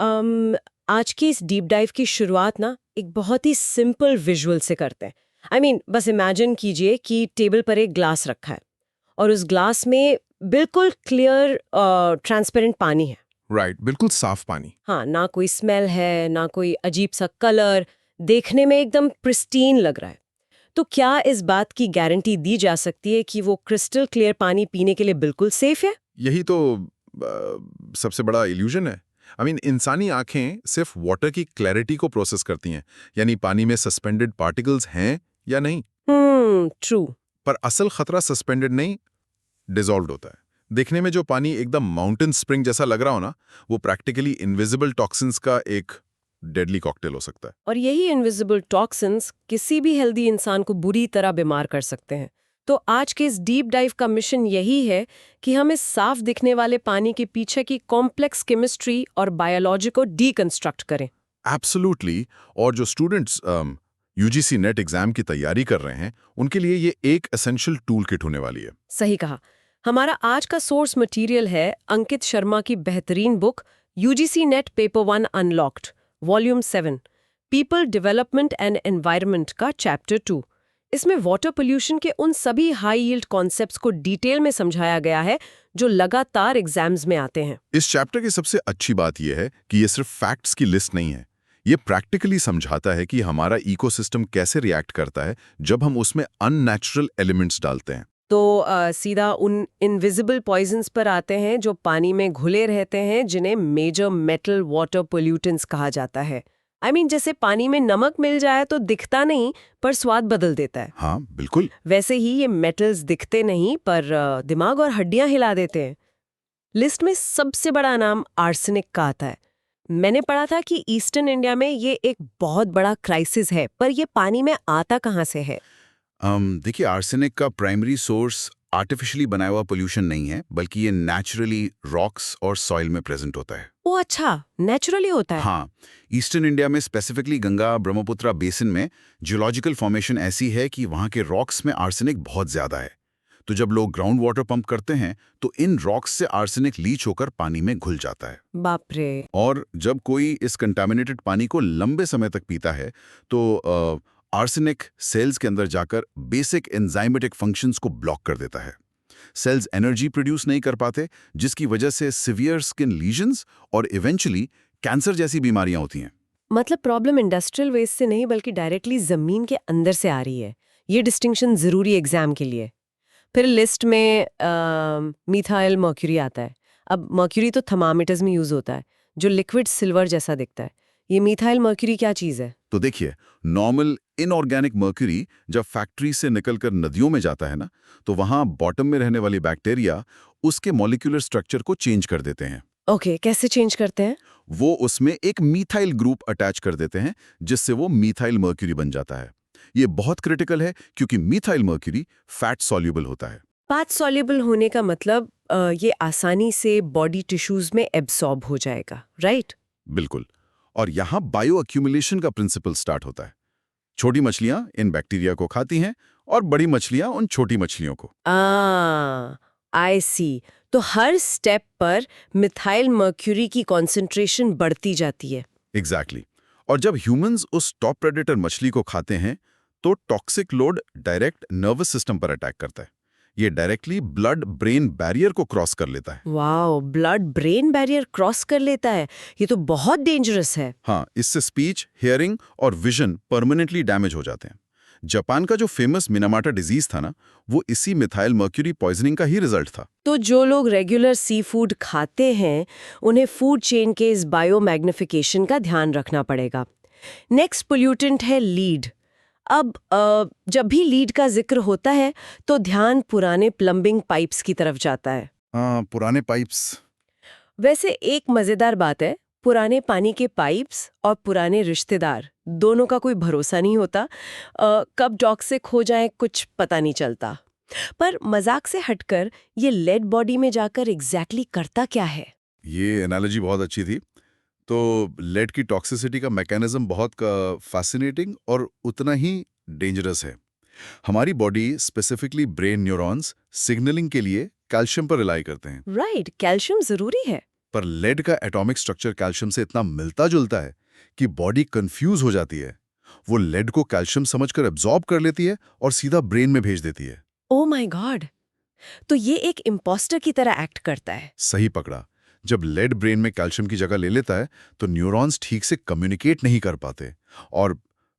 आज की इस डीप डाइव की शुरुआत ना एक बहुत ही सिंपल विजुअल से करते हैं। बस इमेजिन कीजिए कि टेबल पर एक ग्लास रखा है और उस ग्लास में बिल्कुल क्लियर ट्रांसपेरेंट पानी है। राइट, बिल्कुल साफ पानी। हाँ, ना कोई स्मेल है, ना कोई अजीब सा कलर, देखने में एकदम प्रिस्टीन लग रहा है। तो क्या इस बात की गारंटी दी जा सकती है कि वो क्रिस्टल क्लियर पानी पीने के लिए बिल्कुल सेफ है? यही तो सबसे बड़ा इल्यूजन है। इंसानी आंखें सिर्फ वाटर की क्लैरिटी को प्रोसेस करती हैं, यानी पानी में सस्पेंडेड पार्टिकल्स हैं या नहीं। ट्रू। पर असल खतरा सस्पेंडेड नहीं, डिसॉल्व्ड होता है। देखने में जो पानी एकदम माउंटेन स्प्रिंग जैसा लग रहा हो ना, वो प्रैक्टिकली इनविजिबल टॉक्सिन्स का एक डेडली कॉकटेल हो सकता है। और यही इनविजिबल टॉक्सिन्स किसी भी हेल्दी इंसान को बुरी तरह बीमार कर सकते हैं। तो आज के इस डीप डाइव का मिशन यही है कि हम इस साफ दिखने वाले पानी के पीछे की कॉम्प्लेक्स केमिस्ट्री और बायोलॉजी को डीकंस्ट्रक्ट करें। एब्सोल्युटली। और जो स्टूडेंट्स यूजीसी नेट एग्जाम की तैयारी कर रहे हैं, उनके लिए ये एक एसेंशियल टूल किट होने वाली है। सही कहा। हमारा आज का सोर्स मटेरियल है अंकित शर्मा की बेहतरीन book UGC net paper 1 unlocked volume 7 people development and environment का चैप्टर 2। इसमें वाटर पोल्यूशन के उन सभी हाई यील्ड कॉन्सेप्ट्स को डिटेल में समझाया गया है जो लगातार एग्जाम्स में आते हैं। इस चैप्टर की सबसे अच्छी बात यह है कि ये सिर्फ फैक्ट्स की लिस्ट नहीं है। ये प्रैक्टिकली समझाता है कि हमारा इकोसिस्टम कैसे रिएक्ट करता है जब हम उसमें अननेचुरल एलिमेंट्स डालते हैं। तो सीधा उन इनविजिबल पॉइजन्स पर आते हैं जो पानी में घुले रहते हैं, जिन्हें मेजर मेटल वाटर पोल्यूटेंट्स कहा जाता है। जैसे पानी में नमक मिल जाए तो दिखता नहीं पर स्वाद बदल देता है। हाँ, बिल्कुल। वैसे ही ये मेटल्स दिखते नहीं पर दिमाग और हड्डियां हिला देते हैं। लिस्ट में सबसे बड़ा नाम आर्सेनिक का आता है। मैंने पढ़ा था कि ईस्टर्न इंडिया में ये एक बहुत बड़ा क्राइसिस है, पर ये पानी में आता कहाँ से है? देखिए, आर्सेनिक का प्राइमरी सोर्स आर्टिफिशियली बनाया हुआ पोल्यूशन नहीं है, बल्कि ये नेचुरली रॉक्स और सॉइल में प्रेजेंट होता है। ओ अच्छा, नेचुरली होता है। हाँ, ईस्टर्न इंडिया में स्पेसिफिकली गंगा ब्रह्मपुत्रा बेसिन में जियोलॉजिकल फॉर्मेशन ऐसी है कि वहाँ के रॉक्स में आर्सेनिक बहुत ज़्यादा है। तो जब लोग ग्राउंड वाटर पंप करते हैं तो इन रॉक्स से आर्सेनिक लीच होकर पानी में घुल जाता है। बाप रे। और जब कोई इस कंटामिनेटेड पानी को लंबे समय तक पीता है तो आर्सेनिक सेल्स के अंदर जाकर बेसिक एंजाइमेटिक फंक्शंस को ब्लॉक कर देता है। सेल्स एनर्जी प्रोड्यूस नहीं कर पाते, जिसकी वजह से सिवियर स्किन लीजन्स और इवेंचुअली कैंसर जैसी बीमारियां होती हैं। मतलब प्रॉब्लम इंडस्ट्रियल वेस्ट से नहीं बल्कि डायरेक्टली जमीन के अंदर से आ रही है। ये डिस्टिंक्शन जरूरी एग्जाम के लिए। फिर लिस्ट में मीथाइल मर्क्यूरी आता है। अब मर्क्यूरी तो थर्मामीटर्स में यूज होता है, जो लिक्विड सिल्वर जैसा दिखता है। ये मीथाइल मर्क्यूरी क्या चीज है? तो देखिए, नॉर्मल इनऑर्गेनिक मर्क्यूरी जब फैक्ट्री से निकलकर नदियों में जाता है ना, तो वहां बॉटम में रहने वाली बैक्टीरिया उसके मॉलिक्यूलर स्ट्रक्चर को चेंज कर देते हैं। ओके, कैसे चेंज करते हैं? वो उसमें एक मीथाइल ग्रुप अटैच कर देते हैं, जिससे वो मीथाइल मर्क्यूरी बन जाता है। ये बहुत क्रिटिकल है क्योंकि मीथाइल मर्क्यूरी फैट सॉल्युबल होता है। फैट सॉल्युबल होने का मतलब ये आसानी से बॉडी टिश्यूज में एब्सॉर्ब हो जाएगा, राइट? बिल्कुल। और यहाँ बायो अक्यूमुलेशन का प्रिंसिपल स्टार्ट होता है। छोटी मछलियां इन बैक्टीरिया को खाती हैं और बड़ी मछलियां उन छोटी मछलियों को। आई सी। तो हर स्टेप पर मिथाइल मर्क्यूरी की कॉन्सेंट्रेशन बढ़ती जाती है। एग्जैक्टली। और जब ह्यूमंस उस टॉप प्रेडेटर मछली को खाते हैं तो toxic load direct nervous system पर अटैक करता है। ये डायरेक्टली ब्लड ब्रेन बैरियर को क्रॉस कर लेता है। Wow, blood brain barrier cross कर लेता है। ये तो बहुत डेंजरस है। हाँ, इससे स्पीच, हियरिंग और विजन परमानेंटली डैमेज हो जाते हैं। जापान का जो फेमस मिनामाटा डिजीज था ना, वो इसी मिथाइल मर्क्यूरी पॉइजनिंग का ही रिजल्ट था। तो जो लोग रेगुलर सी फूड खाते हैं, उन्हें फूड चेन के इस बायोमैग्निफिकेशन का ध्यान रखना पड़ेगा। नेक्स्ट पोल्यूटेंट है लीड। अब जब भी लीड का जिक्र होता है तो ध्यान पुराने प्लम्बिंग पाइप्स की तरफ जाता है। हाँ, पुराने पाइप्स। वैसे एक मजेदार बात है, पुराने पानी के पाइप्स और पुराने रिश्तेदार दोनों का कोई भरोसा नहीं होता। कब टॉक्सिक हो जाए कुछ पता नहीं चलता। पर मजाक से हटकर ये लेड बॉडी में जाकर एग्जैक्टली करता क्या है? ये एनालॉजी बहुत अच्छी थी। तो लेड की टॉक्सिसिटी का मैकेनिज्म बहुत फैसिनेटिंग और उतना ही डेंजरस है। हमारी body specifically brain neurons signalling के लिए कैल्शियम पर रिलाई करते हैं। राइट, कैल्शियम जरूरी है। पर लेड का एटॉमिक स्ट्रक्चर कैल्शियम से इतना मिलता जुलता है कि बॉडी कंफ्यूज हो जाती है। वो लेड को कैल्शियम समझकर एब्जॉर्ब कर लेती है और सीधा ब्रेन में भेज देती है। ओ माय गॉड, तो ये एक इम्पोस्टर की तरह एक्ट करता है। सही पकड़ा। जब लेड ब्रेन में कैल्शियम की जगह ले लेता है तो न्यूरॉन्स ठीक से कम्युनिकेट नहीं कर पाते, और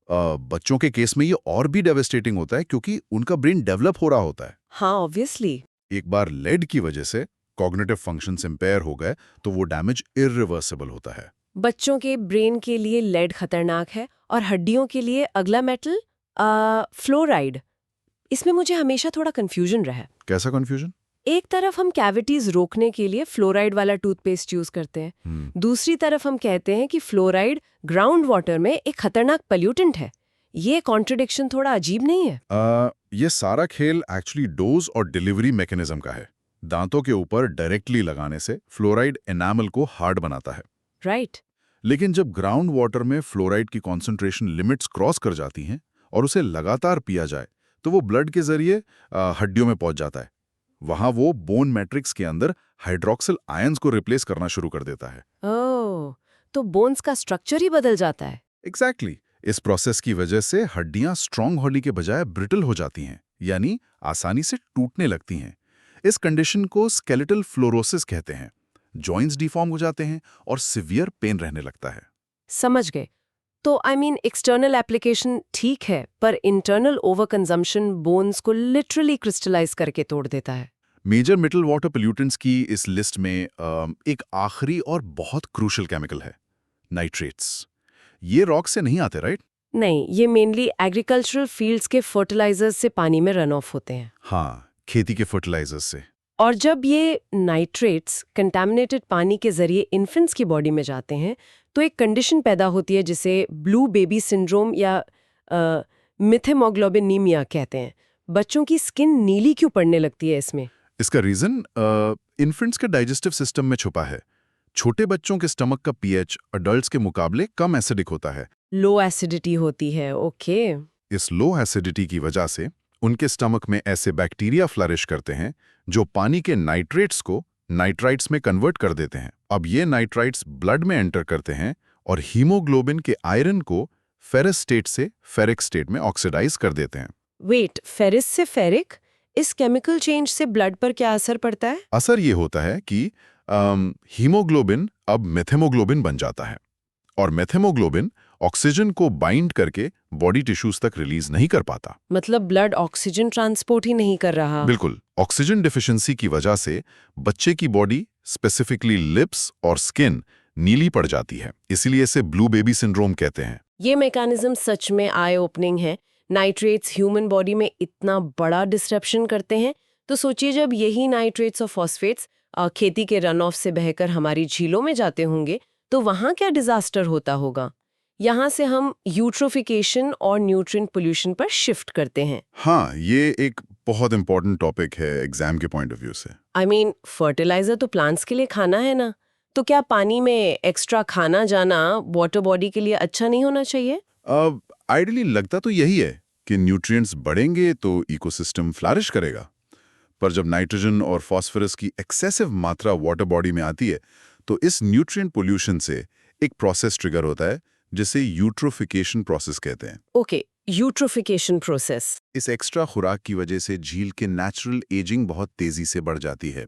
बच्चों के केस में ये और भी डेवेस्टेटिंग होता है क्योंकि उनका ब्रेन डेवलप हो रहा होता है। हाँ, ऑब्वियसली। एक बार लेड की वजह से कॉग्निटिव फंक्शंस इंपेयर हो गए तो वो डैमेज इरिवर्सिबल होता है। बच्चों के ब्रेन के लिए लेड खतरनाक है और हड्डियों के लिए अगला मेटल फ्लोराइड। इसमें मुझे हमेशा थोड़ा कंफ्यूजन रहा है। कैसा कंफ्यूजन? एक तरफ हम कैविटीज रोकने के लिए फ्लोराइड वाला टूथपेस्ट यूज करते हैं, दूसरी तरफ हम कहते हैं कि फ्लोराइड ग्राउंड वाटर में एक खतरनाक पोल्यूटेंट है। ये कॉन्ट्रडिक्शन थोड़ा अजीब नहीं है? ये सारा खेल एक्चुअली डोज और डिलीवरी मैकेनिज्म का है। दांतों के ऊपर डायरेक्टली लगाने से फ्लोराइड एनामल को हार्ड बनाता है, राइट। लेकिन जब ग्राउंड वाटर में फ्लोराइड की कॉन्सेंट्रेशन लिमिट्स क्रॉस कर जाती हैं और उसे लगातार पिया जाए तो वो ब्लड के जरिए हड्डियों में पहुंच जाता है। वहां वो बोन मैट्रिक्स के अंदर हाइड्रोक्सिल आयंस को रिप्लेस करना शुरू कर देता है। ओह, तो बोन्स का स्ट्रक्चर ही बदल जाता है। एग्जैक्टली। इस प्रोसेस की वजह से हड्डियां स्ट्रॉन्ग होने के बजाय ब्रिटल हो जाती हैं, यानी आसानी से टूटने लगती हैं। इस कंडीशन को स्केलेटल फ्लोरोसिस कहते हैं। जॉइंट्स डिफॉर्म हो जाते हैं और सिवियर पेन रहने लगता है। समझ गए। तो एक्सटर्नल एप्लीकेशन ठीक है, पर इंटरनल ओवर कंजम्पशन बोन्स को लिटरली क्रिस्टलाइज करके तोड़ देता है। मेजर मेटल वाटर पोल्यूटेंट्स की इस लिस्ट में एक आखिरी और बहुत क्रूशल केमिकल है, नाइट्रेट्स। ये रॉक से नहीं आते, राइट? नहीं, ये मेनली एग्रीकल्चरल फील्ड्स के फर्टिलाइजर्स से पानी में रन ऑफ होते हैं। हाँ, खेती के फर्टिलाइजर्स से। और जब ये नाइट्रेट्स कंटामिनेटेड पानी के जरिए इन्फेंट्स की बॉडी में जाते हैं तो एक कंडीशन पैदा होती है जिसे ब्लू बेबी सिंड्रोम या मिथेमोग्लोबिनीमिया कहते हैं। बच्चों की स्किन नीली क्यों पड़ने लगती है इसमें? इसका रीजन इन्फेंट्स के डाइजेस्टिव सिस्टम में छुपा है। छोटे बच्चों के स्टमक का पीएच अडल्ट्स के मुकाबले कम एसिडिक होता है। लो एसिडिटी होती है, ओके। इस लो एसिडिटी की वजह से उनके स्टमक में ऐसे बैक्टीरिया फ्लरिश करते हैं जो पानी के नाइट्रेट्स को नाइट्राइट्स में कन्वर्ट कर देते हैं। अब ये नाइट्राइट्स ब्लड में एंटर करते हैं और हीमोग्लोबिन के आयरन को फेरस स्टेट से फेरिक स्टेट में ऑक्सीडाइज कर देते हैं। वेट, फेरिस से फेरिक? इस केमिकल चेंज से ब्लड पर क्या असर पड़ता है? असर ये होता है कि हीमोग्लोबिन अब मेथेमोग्लोबिन बन जाता है, और मेथेमोग्लोबिन ऑक्सीजन को बाइंड करके बॉडी टिश्यूज तक रिलीज नहीं कर पाता। मतलब ब्लड ऑक्सीजन ट्रांसपोर्ट ही नहीं कर रहा। बिल्कुल। ऑक्सीजन डिफिशिएंसी की वजह से बच्चे की बॉडी, स्पेसिफिकली लिप्स और स्किन, नीली पड़ जाती है। इसीलिए इसे ब्लू बेबी सिंड्रोम कहते हैं। ये मैकेनिज्म सच में आई ओपनिंग है। नाइट्रेट्स ह्यूमन बॉडी में इतना बड़ा डिस्ट्रप्शन करते हैं, तो सोचिए जब यही नाइट्रेट्स और फॉस्फेट्स खेती के रन ऑफ से बहकर हमारी झीलों में जाते होंगे तो वहाँ क्या डिजास्टर होता होगा। यहाँ से हम यूट्रोफिकेशन और न्यूट्रिएंट पोल्यूशन पर शिफ्ट करते हैं। हाँ, ये एक बहुत इंपॉर्टेंट टॉपिक है एग्जाम के पॉइंट ऑफ व्यू से। फर्टिलाइजर तो प्लांट्स के लिए खाना है ना, तो क्या पानी में एक्स्ट्रा खाना जाना वाटर बॉडी के लिए अच्छा नहीं होना चाहिए? आइडियली लगता तो यही है कि न्यूट्रिएंट्स बढ़ेंगे तो इकोसिस्टम फ्लरिश करेगा, पर जब नाइट्रोजन और फास्फोरस की एक्सेसिव मात्रा वाटर बॉडी में आती है तो इस न्यूट्रिएंट पोल्यूशन से एक प्रोसेस ट्रिगर होता है जिसे यूट्रोफिकेशन प्रोसेस कहते हैं। Okay, eutrophication process. इस एक्स्ट्रा खुराक की वजह से झील के नेचुरल एजिंग बहुत तेजी से बढ़ जाती है।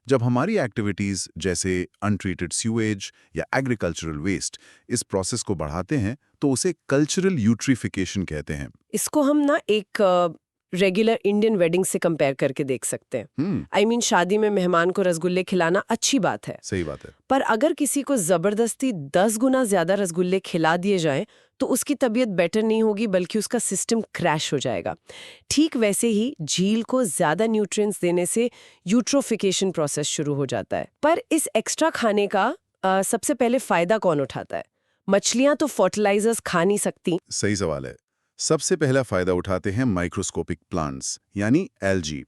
जब हमारी एक्टिविटीज जैसे अनट्रीटेड सीवेज या एग्रीकल्चरल वेस्ट इस प्रोसेस को बढ़ाते हैं तो उसे कल्चरल यूट्रिफिकेशन कहते हैं। इसको हम ना एक रेगुलर इंडियन वेडिंग से कंपेयर करके देख सकते हैं। शादी में मेहमान को रसगुल्ले खिलाना अच्छी बात है। सही बात है। पर अगर किसी को जबरदस्ती 10 गुना ज्यादा रसगुल्ले खिला दिए जाएं तो उसकी तबीयत बेटर नहीं होगी बल्कि उसका सिस्टम क्रैश हो जाएगा। ठीक वैसे ही झील को ज्यादा न्यूट्रिएंट्स देने से यूट्रोफिकेशन प्रोसेस शुरू हो जाता है। पर इस एक्स्ट्रा खाने का सबसे पहले फायदा कौन उठाता है? मछलियां तो फर्टिलाइजर्स खा नहीं सकती। सही सवाल है। सबसे पहला फायदा उठाते हैं माइक्रोस्कोपिक प्लांट्स यानी एल्गी।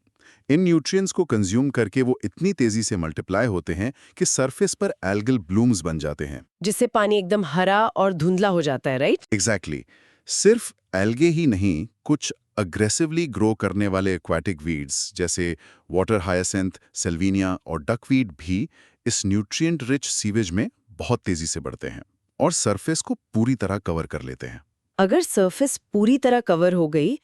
इन न्यूट्रिएंट्स को कंज्यूम करके वो इतनी तेजी से मल्टीप्लाई होते हैं कि सरफेस पर एल्गल ब्लूम्स बन जाते हैं, जिससे पानी एकदम हरा और धुंधला हो जाता है, राइट? एग्जैक्टली। सिर्फ एल्गे ही नहीं, कुछ अग्रेसिवली ग्रो करने वाले एक्वाटिक वीड्स जैसे वाटर हायासिंथ, सेल्विनिया और डकवीड भी इस न्यूट्रिएंट रिच सीवेज में बहुत तेजी से बढ़ते हैं और सरफेस को पूरी तरह कवर कर लेते हैं। अगर सरफेस पूरी तरह कवर हो गई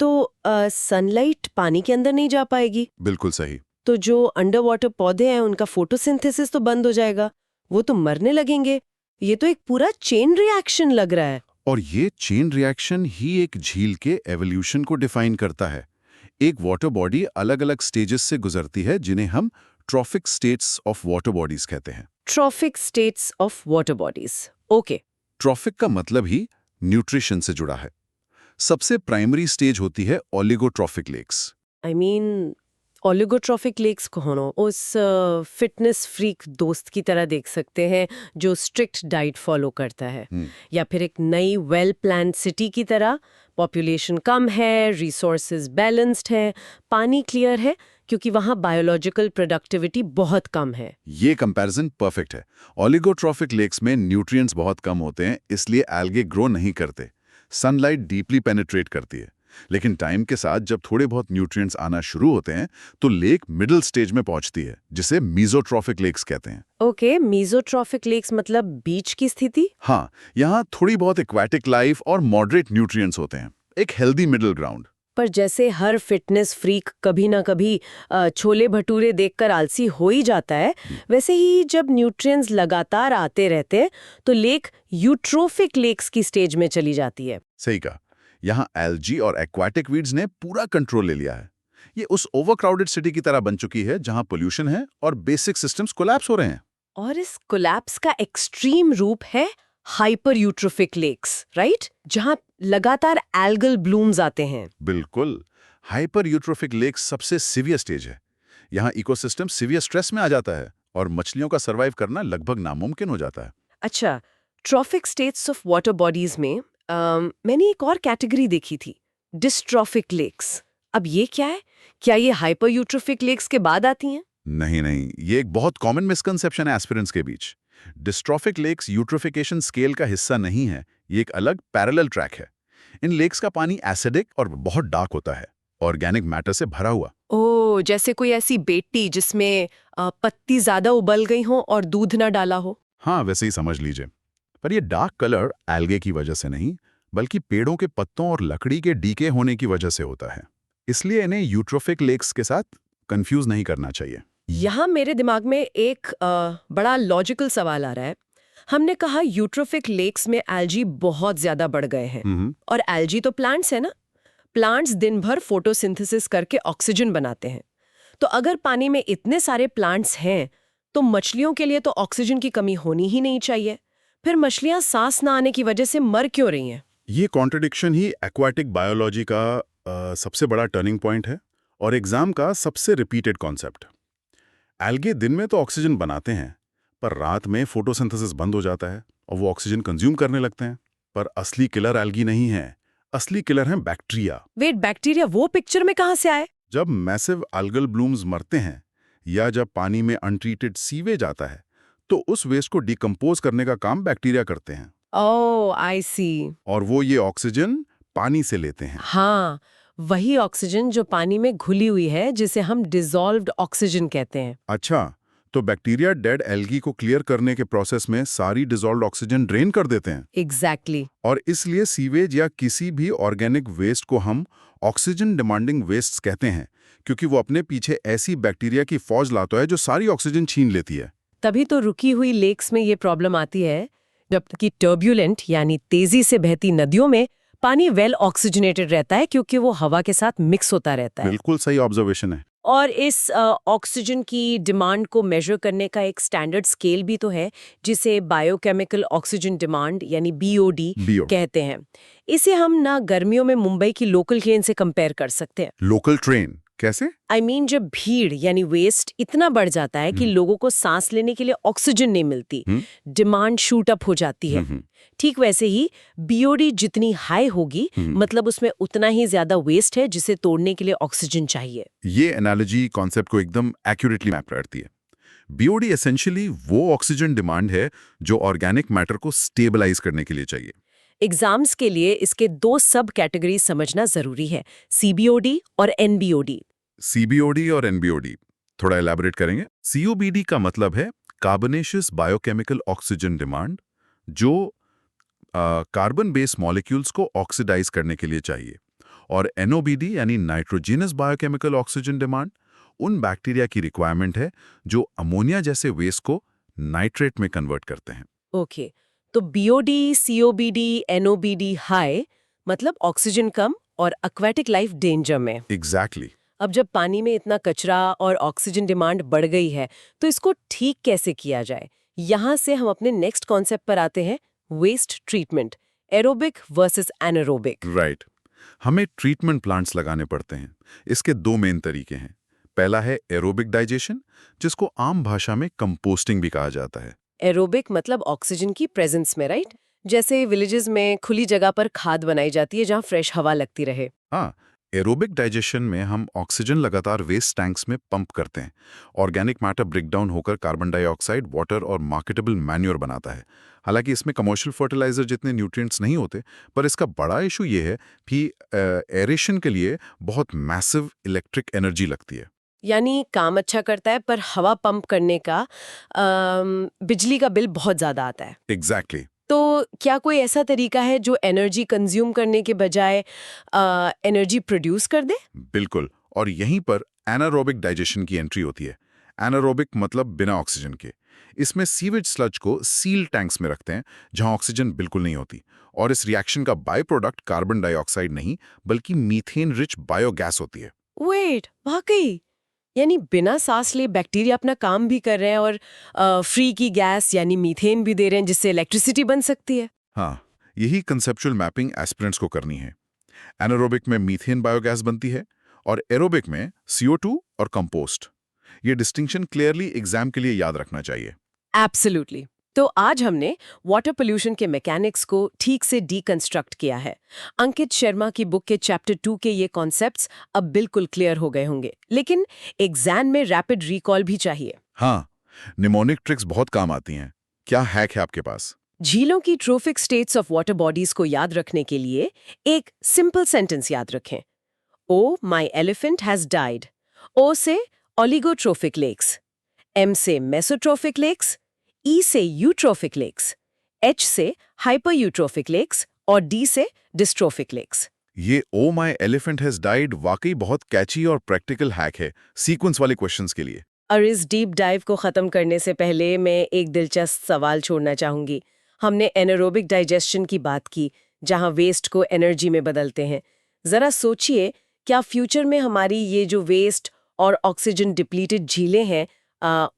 तो सनलाइट पानी के अंदर नहीं जा पाएगी, बिल्कुल सही। तो जो अंडर वाटर पौधे हैं उनका फोटोसिंथेसिस तो बंद हो जाएगा, वो तो मरने लगेंगे। ये तो एक पूरा चेन रिएक्शन लग रहा है। और ये चेन रिएक्शन ही एक झील के एवोल्यूशन को डिफाइन करता है। एक वाटर बॉडी अलग अलग स्टेजेस से गुजरती है जिन्हें हम trophic states of water bodies कहते हैं। Trophic states of water bodies, okay. Trophic का मतलब ही न्यूट्रिशन से जुड़ा है। सबसे प्राइमरी स्टेज होती है oligotrophic lakes. I mean oligotrophic lakes को होनो उस फिटनेस फ्रीक दोस्त की तरह देख सकते हैं जो स्ट्रिक्ट डाइट फॉलो करता है, या फिर एक नई वेल प्लान्ड सिटी की तरह। पॉपुलेशन कम है, रिसोर्सेज बैलेंस्ड है, पानी क्लियर है क्योंकि वहाँ बायोलॉजिकल प्रोडक्टिविटी बहुत कम है। ये कंपैरिजन परफेक्ट है। ओलिगोट्रॉफिक लेक्स में न्यूट्रिएंट्स बहुत कम होते हैं, इसलिए एल्गे ग्रो नहीं करते। सनलाइट डीपली पेनिट्रेट करती है। लेकिन टाइम के साथ जब थोड़े बहुत न्यूट्रिएंट्स आना शुरू होते हैं तो लेक मिडिल स्टेज में पहुंचती है, जिसे मीजोट्रॉफिक लेक्स कहते हैं। ओके, मीजोट्रॉफिक लेक्स मतलब बीच की स्थिति। हाँ, यहाँ थोड़ी बहुत एक्वाटिक लाइफ और मॉडरेट न्यूट्रिएंट्स होते हैं, एक हेल्दी मिडिल ग्राउंड। पर जैसे हर फिटनेस फ्रीक कभी ना कभी छोले भटूरे देखकर आलसी हो ही जाता है, वैसे ही जब न्यूट्रिएंट्स लगातार आते रहते हैं तो लेक यूट्रोफिक लेक्स की स्टेज में चली जाती है। सही कहा। यहाँ एल्जी और एक्वाटिक वीड्स ने पूरा कंट्रोल ले लिया है। ये उस ओवरक्राउडेड सिटी की तरह बन चुकी है जहाँ पोल्यूशन है और बेसिक सिस्टम्स कोलैप्स हो रहे हैं। और इस कोलैप्स का एक्सट्रीम रूप है हाइपर यूट्रोफिक लेक्स, राइट? जहाँ लगातार एल्गल ब्लूम्स आते हैं। बिल्कुल। हाइपर यूट्रोफिक लेक्स सबसे सीवियर स्टेज है। यहाँ इकोसिस्टम सीवियर स्ट्रेस में आ जाता है और मछलियों का सर्वाइव करना लगभग नामुमकिन हो जाता है। अच्छा, trophic states of water bodies में मैंने एक और कैटेगरी देखी थी, डिस्ट्रॉफिक लेक्स। अब ये क्या है? क्या ये हाइपर यूट्रोफिक लेक्स के बाद आती हैं? नहीं, ये एक बहुत कॉमन मिसकंसेप्शन है एस्पिरेंट्स के बीच। डिस्ट्रॉफिक लेक्स यूट्रोफिकेशन स्केल का हिस्सा नहीं है, ये एक अलग पैरेलल ट्रैक है। इन लेक्स का पानी एसिडिक और बहुत डार्क होता है, ऑर्गेनिक मैटर से भरा हुआ। ओह, जैसे कोई ऐसी बेटी जिसमें पत्ती ज्यादा उबल गई हो और दूध ना डाला हो। हाँ, वैसे ही समझ लीजिए। पर ये डार्क कलर एल्गे की वजह से नहीं, बल्कि पेड़ों के पत्तों और लकड़ी के डीके होने की वजह से होता है। इसलिए इन्हें यूट्रोफिक लेक्स के साथ कंफ्यूज नहीं करना चाहिए। यहाँ मेरे दिमाग में एक बड़ा लॉजिकल सवाल आ रहा है। हमने कहा यूट्रोफिक लेक्स में एल्जी बहुत ज्यादा बढ़ गए हैं, और एल्जी तो प्लांट्स है ना। प्लांट्स दिन भर फोटोसिंथेसिस करके ऑक्सीजन बनाते हैं। तो अगर पानी में इतने सारे प्लांट्स हैं तो मछलियों के लिए तो ऑक्सीजन की कमी होनी ही नहीं चाहिए। फिर मछलियां सांस ना आने की वजह से मर क्यों रही हैं? ये कॉन्ट्रडिक्शन ही एक्वाटिक बायोलॉजी का सबसे बड़ा टर्निंग पॉइंट है और एग्जाम का सबसे रिपीटेड कॉन्सेप्ट। एल्गे दिन में तो ऑक्सीजन बनाते हैं, पर रात में फोटोसिंथेसिस बंद हो जाता है और वो ऑक्सीजन कंज्यूम करने लगते हैं। पर असली किलर एल्गी नहीं है, असली किलर है बैक्टीरिया। वेट, बैक्टीरिया वो पिक्चर में कहाँ से आए? जब मैसिव अल्गल ब्लूम्स मरते हैं या जब पानी में अनट्रीटेड सीवेज आता है तो उस वेस्ट को डिकम्पोज करने का काम बैक्टीरिया करते हैं। ओह, आई सी। और वो ये ऑक्सीजन पानी से लेते हैं। हाँ, वही ऑक्सीजन जो पानी में घुली हुई है, जिसे हम डिसॉल्व्ड ऑक्सीजन कहते हैं। अच्छा, तो बैक्टीरिया डेड एल्गी को क्लियर करने के प्रोसेस में सारी डिसॉल्व्ड ऑक्सीजन ड्रेन कर देते हैं। एग्जैक्टली। और इसलिए सीवेज या किसी भी ऑर्गेनिक वेस्ट को हम ऑक्सीजन डिमांडिंग वेस्ट्स कहते हैं, क्योंकि वो अपने पीछे ऐसी बैक्टीरिया की फौज लाता है जो सारी ऑक्सीजन छीन लेती है। तभी तो रुकी हुई लेक्स में ये प्रॉब्लम आती है, जबकि टर्ब्यूलेंट यानी तेजी से बहती नदियों में पानी वेल ऑक्सीजनेटेड रहता है क्योंकि वो हवा के साथ मिक्स होता रहता है। बिल्कुल सही ऑब्जर्वेशन है। और इस ऑक्सीजन की डिमांड को मेजर करने का एक स्टैंडर्ड स्केल भी तो है, जिसे बायोकेमिकल ऑक्सीजन डिमांड यानी बीओडी कहते हैं। इसे हम ना गर्मियों में मुंबई की लोकल ट्रेन से कंपेयर कर सकते हैं। लोकल ट्रेन कैसे? आई मीन जब भीड़ यानी वेस्ट इतना बढ़ जाता है कि लोगों को सांस लेने के लिए ऑक्सीजन नहीं मिलती, डिमांड शूट अप हो जाती है। ठीक वैसे ही बीओडी जितनी हाई होगी, मतलब उसमें उतना ही ज्यादा वेस्ट है जिसे तोड़ने के लिए ऑक्सीजन चाहिए। ये एनालॉजी कॉन्सेप्ट को एकदम एक्यूरेटली मैप करती है। बीओडी एसेंशियली वो ऑक्सीजन डिमांड है जो ऑर्गेनिक मैटर को स्टेबलाइज करने के लिए चाहिए। एग्जाम्स के लिए इसके दो सब कैटेगरी समझना जरूरी है, सीबीओडी और एनबीओडी। सीबीओडी और एनबीओडी थोड़ा एलैबोरेट करेंगे। सीओबीडी का मतलब है कार्बनेशियस बायोकेमिकल ऑक्सीजन डिमांड, जो कार्बन बेस मॉलिक्यूल्स को ऑक्सीडाइज करने के लिए चाहिए, और NOBD यानी नाइट्रोजिनस बायोकेमिकल ऑक्सीजन डिमांड उन बैक्टीरिया की रिक्वायरमेंट है जो अमोनिया जैसे वेस्ट को नाइट्रेट में कन्वर्ट करते हैं। ओके, तो BOD, COBD, NOBD हाई मतलब ऑक्सीजन कम और एक्वेटिक लाइफ डेंजर में। एग्जैक्टली। अब जब पानी में इतना कचरा और ऑक्सीजन डिमांड बढ़ गई है तो इसको ठीक कैसे किया जाए? यहाँ से हम अपने नेक्स्ट कॉन्सेप्ट पर आते हैं, waste treatment, aerobic versus anaerobic. Right. हमें ट्रीटमेंट प्लांट्स लगाने पड़ते हैं। इसके दो मेन तरीके हैं। पहला है एरोबिक डाइजेशन, जिसको आम भाषा में कंपोस्टिंग भी कहा जाता है। एरोबिक मतलब ऑक्सीजन की प्रेजेंस में, राइट? जैसे विलेजेस में खुली जगह पर खाद बनाई जाती है जहाँ फ्रेश हवा लगती रहे। हाँ, एरोबिक डाइजेशन में हम ऑक्सीजन लगातार वेस्ट टैंक्स में पंप करते हैं। ऑर्गेनिक मैटर ब्रेकडाउन होकर कार्बन डाइऑक्साइड, वाटर और मार्केटेबल मैन्योर बनाता है। हालांकि इसमें कमर्शियल फर्टिलाइजर जितने न्यूट्रिएंट्स नहीं होते, पर इसका बड़ा इशू ये है कि एरेशन के लिए बहुत मैसिव इलेक्ट्रिक एनर्जी लगती है। यानी काम अच्छा करता है पर हवा पंप करने का बिजली का बिल बहुत ज्यादा आता है। एग्जैक्टली। तो क्या कोई ऐसा तरीका है जो एनर्जी कंज्यूम करने के बजाय एनर्जी प्रोड्यूस कर दे? बिल्कुल, और यहीं पर एनारोबिक डाइजेशन की एंट्री होती है। एनारोबिक मतलब बिना ऑक्सीजन के। इसमें सीवेज स्लज को सील टैंक्स में रखते हैं जहां ऑक्सीजन बिल्कुल नहीं होती, और इस रिएक्शन का बाय प्रोडक्ट कार्बन डाइऑक्साइड नहीं बल्कि मीथेन रिच बायोगैस होती है। वेट, वाकई? यानी बिना सांस लिए बैक्टीरिया अपना काम भी कर रहे हैं और फ्री की गैस यानी मीथेन भी दे रहे हैं जिससे इलेक्ट्रिसिटी बन सकती है। हाँ, यही कंसेप्चुअल मैपिंग एस्पिरेंट्स को करनी है। एनारोबिक में मीथेन बायोगैस बनती है और एरोबिक में CO2 और कंपोस्ट। ये डिस्टिंक्शन क्लियरली एग्जाम के लिए याद रखना चाहिए। एब्सोल्युटली। तो आज हमने वाटर पोल्यूशन के मैकेनिक्स को ठीक से डीकंस्ट्रक्ट किया है। अंकित शर्मा की बुक के चैप्टर 2 के ये कॉन्सेप्ट्स अब बिल्कुल क्लियर हो गए होंगे, लेकिन एग्जाम में रैपिड रिकॉल भी चाहिए। हाँ, निमोनिक ट्रिक्स बहुत काम आती हैं। क्या हैक है आपके पास? झीलों की trophic states of water bodies को याद रखने के लिए एक सिंपल सेंटेंस याद रखें। ओ माई एलिफेंट हैज डाइड। ओ से ओलिगोट्रोफिक लेक्स, एम से मेसोट्रोफिक लेक्स, ई से यूट्रोफिक लेक्स, एच से हाइपर यूट्रोफिक लेक्स और डी से डिस्ट्रोफिक लेक्स। ये ओ माई एलिफेंट हैज डाइड वाकई बहुत कैची और प्रैक्टिकल हैक है सीक्वेंस वाले क्वेश्चंस के लिए। और इस डीप डाइव को खत्म करने से पहले मैं एक दिलचस्प सवाल छोड़ना चाहूंगी। हमने एनारोबिक डाइजेशन की बात की, जहां वेस्ट को एनर्जी में बदलते हैं। जरा सोचिए, क्या फ्यूचर में हमारी ये जो वेस्ट और ऑक्सीजन डिप्लीटेड झीलें हैं,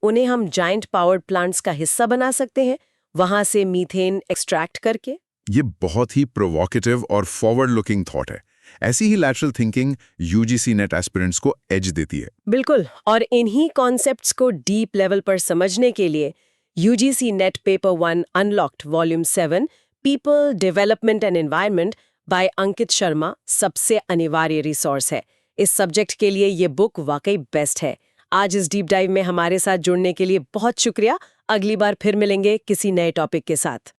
उन्हें हम जायंट पावर प्लांट्स का हिस्सा बना सकते हैं, वहां से मीथेन एक्सट्रैक्ट करके? ये बहुत ही प्रोवोकेटिव और फॉरवर्ड लुकिंग थॉट है। ऐसी ही lateral thinking UGC net aspirants को एज देती है। बिल्कुल, और इन्हीं कॉन्सेप्ट्स को डीप लेवल पर समझने के लिए UGC net paper 1 unlocked volume 7 people development and environment by Ankit Sharma सबसे अनिवार्य रिसोर्स है। इस सब्जेक्ट के लिए ये बुक वाकई बेस्ट है। आज इस डीप डाइव में हमारे साथ जुड़ने के लिए बहुत शुक्रिया। अगली बार फिर मिलेंगे किसी नए टॉपिक के साथ।